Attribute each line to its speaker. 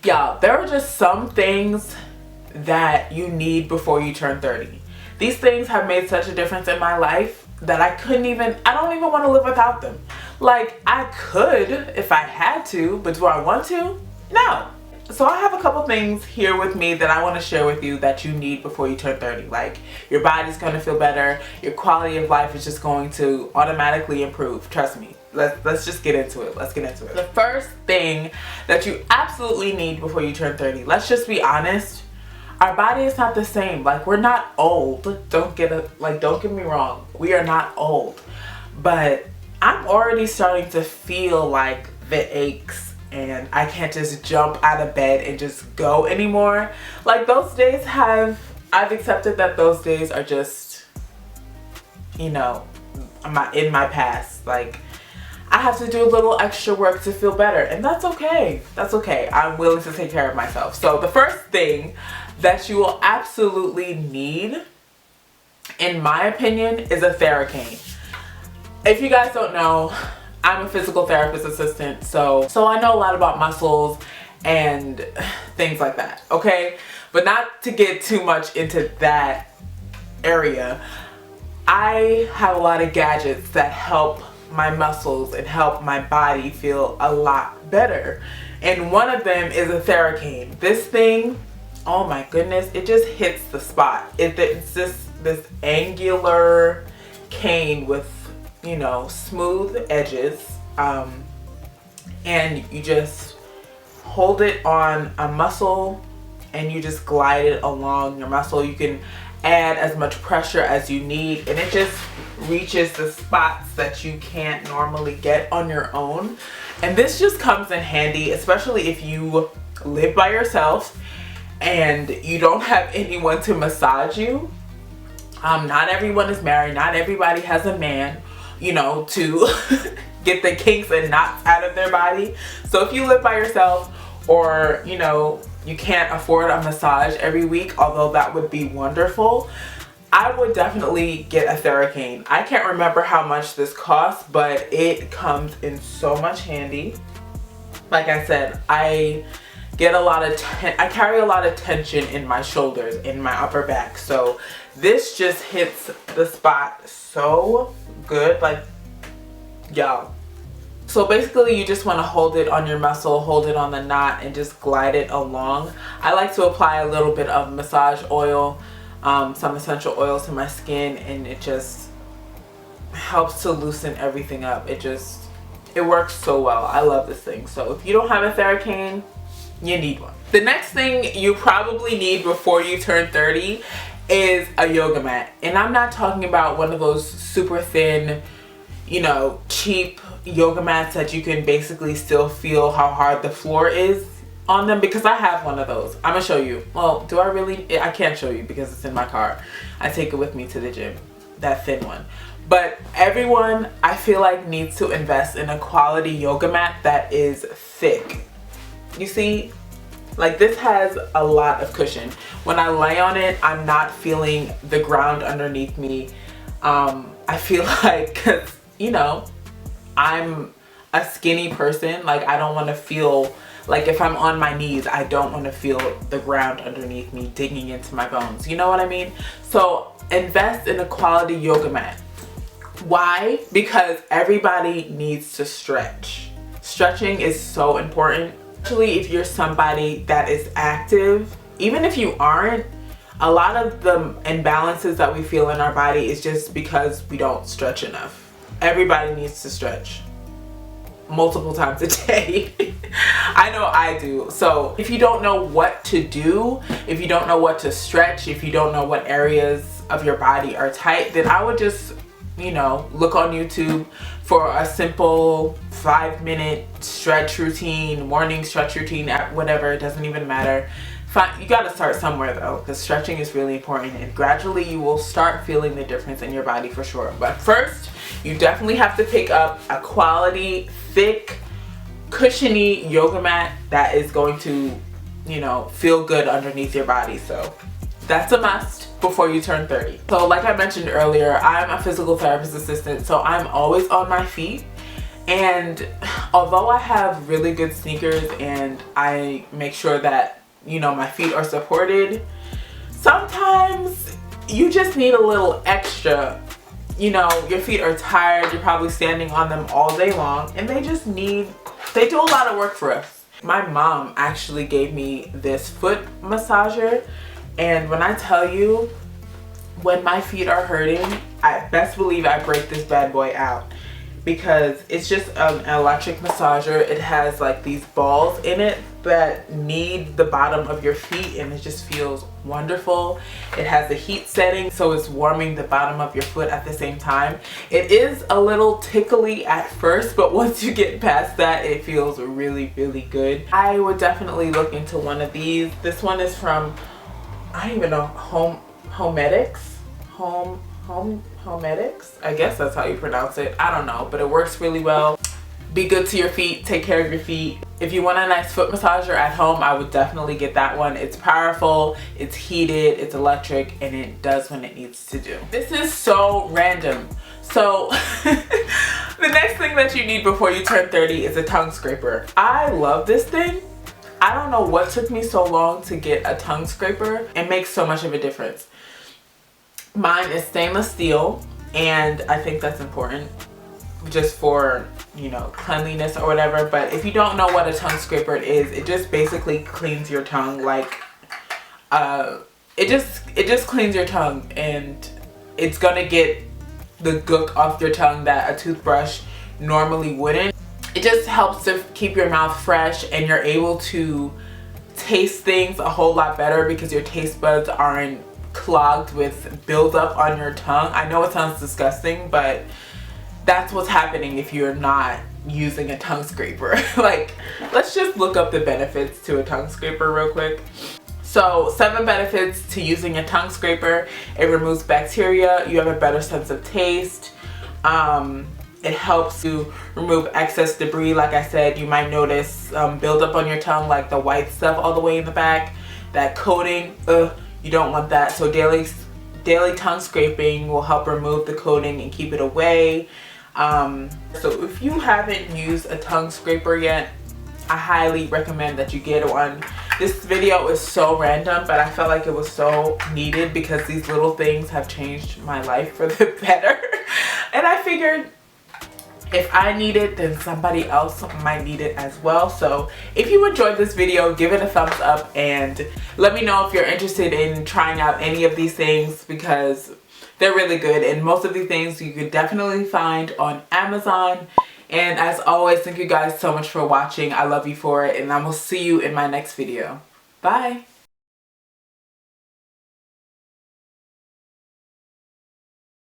Speaker 1: Y'all, there are just some things that you need before you turn 30. These things have made such a difference in my life that I don't even want to live without them. Like, I could if I had to, but do I want to? No. So I have a couple things here with me that I want to share with you that you need before you turn 30. Like, your body's going to feel better. Your quality of life is just going to automatically improve. Trust me. Let's just get into it. Let's get into it. The first thing that you absolutely need before you turn 30, let's just be honest. Our body is not the same. Like, we're not old. Don't get me wrong. We are not old. But I'm already starting to feel like the aches and I can't just jump out of bed and just go anymore. Like, I've accepted that those days are just, in my past. Like, I have to do a little extra work to feel better, and that's okay. That's okay. I'm willing to take care of myself. So the first thing that you will absolutely need, in my opinion, is a Theracane. If you guys don't know, I'm a physical therapist assistant, so I know a lot about muscles and things like that, okay? But not to get too much into that area, I have a lot of gadgets that help my muscles and help my body feel a lot better. And one of them is a Theracane. This thing, oh my goodness, it just hits the spot. It's just this angular cane with, smooth edges. And you just hold it on a muscle and you just glide it along your muscle. You can add as much pressure as you need, and it just reaches the spots that you can't normally get on your own. And this just comes in handy, especially if you live by yourself and you don't have anyone to massage you. Not everyone is married, not everybody has a man, to get the kinks and knots out of their body. So if you live by yourself, or you can't afford a massage every week, although that would be wonderful, I would definitely get a Theracane. I can't remember how much this costs, but it comes in so much handy. Like I said, I carry a lot of tension in my shoulders, in my upper back. So this just hits the spot so good, like, y'all. So basically you just want to hold it on your muscle, hold it on the knot, and just glide it along. I like to apply a little bit of massage oil, some essential oils to my skin, and it just helps to loosen everything up. It works so well. I love this thing. So if you don't have a Theracane, you need one. The next thing you probably need before you turn 30 is a yoga mat. And I'm not talking about one of those super thin, cheap yoga mats that you can basically still feel how hard the floor is on them, because I have one of those. I'm gonna show you. Well, do I really? I can't show you because it's in my car. I take it with me to the gym, that thin one. But everyone, I feel like, needs to invest in a quality yoga mat that is thick. You see, like, this has a lot of cushion. When I lay on it, I'm not feeling the ground underneath me. I feel like, 'cause, I'm a skinny person. Like, I don't want to feel like, if I'm on my knees, I don't want to feel the ground underneath me digging into my bones. You know what I mean? So invest in a quality yoga mat. Why? Because everybody needs to stretch. Stretching is so important. Especially if you're somebody that is active. Even if you aren't, a lot of the imbalances that we feel in our body is just because we don't stretch enough. Everybody needs to stretch multiple times a day. I know I do. So if you don't know what to do, if you don't know what to stretch, if you don't know what areas of your body are tight, then I would just, look on YouTube for a simple 5-minute stretch routine, morning stretch routine, whatever, it doesn't even matter. You got to start somewhere though, because stretching is really important, and gradually you will start feeling the difference in your body for sure. But first, you definitely have to pick up a quality, thick, cushiony yoga mat that is going to, feel good underneath your body. So that's a must before you turn 30. So like I mentioned earlier, I'm a physical therapist assistant, so I'm always on my feet. And although I have really good sneakers and I make sure that, you know, my feet are supported, sometimes you just need a little extra. You know, your feet are tired, you're probably standing on them all day long, and they do a lot of work for us. My mom actually gave me this foot massager, and when I tell you, when my feet are hurting, I best believe I break this bad boy out, because it's just an electric massager. It has like these balls in it that knead the bottom of your feet, and it just feels wonderful. It has a heat setting, so it's warming the bottom of your foot at the same time. It is a little tickly at first, but once you get past that, it feels really, really good. I would definitely look into one of these. This one is from, I don't even know, Homedics? Homedics? I guess that's how you pronounce it. I don't know, but it works really well. Be good to your feet, take care of your feet. If you want a nice foot massager at home, I would definitely get that one. It's powerful, it's heated, it's electric, and it does what it needs to do. This is so random. So the next thing that you need before you turn 30 is a tongue scraper. I love this thing. I don't know what took me so long to get a tongue scraper. It makes so much of a difference. Mine is stainless steel, and I think that's important just for, you know, cleanliness or whatever. But if you don't know what a tongue scraper is, it just basically cleans your tongue. Like it just cleans your tongue, and it's gonna get the gook off your tongue that a toothbrush normally wouldn't. It just helps to keep your mouth fresh, and you're able to taste things a whole lot better because your taste buds aren't clogged with buildup on your tongue. I know it sounds disgusting, but that's what's happening if you're not using a tongue scraper. Like, let's just look up the benefits to a tongue scraper real quick. So 7 benefits to using a tongue scraper. It removes bacteria, you have a better sense of taste, it helps to remove excess debris. Like I said, you might notice buildup on your tongue, like the white stuff all the way in the back, that coating. You don't want that. So daily tongue scraping will help remove the coating and keep it away. So if you haven't used a tongue scraper yet, I highly recommend that you get one. This video is so random, but I felt like it was so needed because these little things have changed my life for the better. And I figured if I need it, then somebody else might need it as well. So if you enjoyed this video, give it a thumbs up and let me know if you're interested in trying out any of these things, because they're really good. And most of these things you could definitely find on Amazon. And as always, thank you guys so much for watching. I love you for it, and I will see you in my next video. Bye.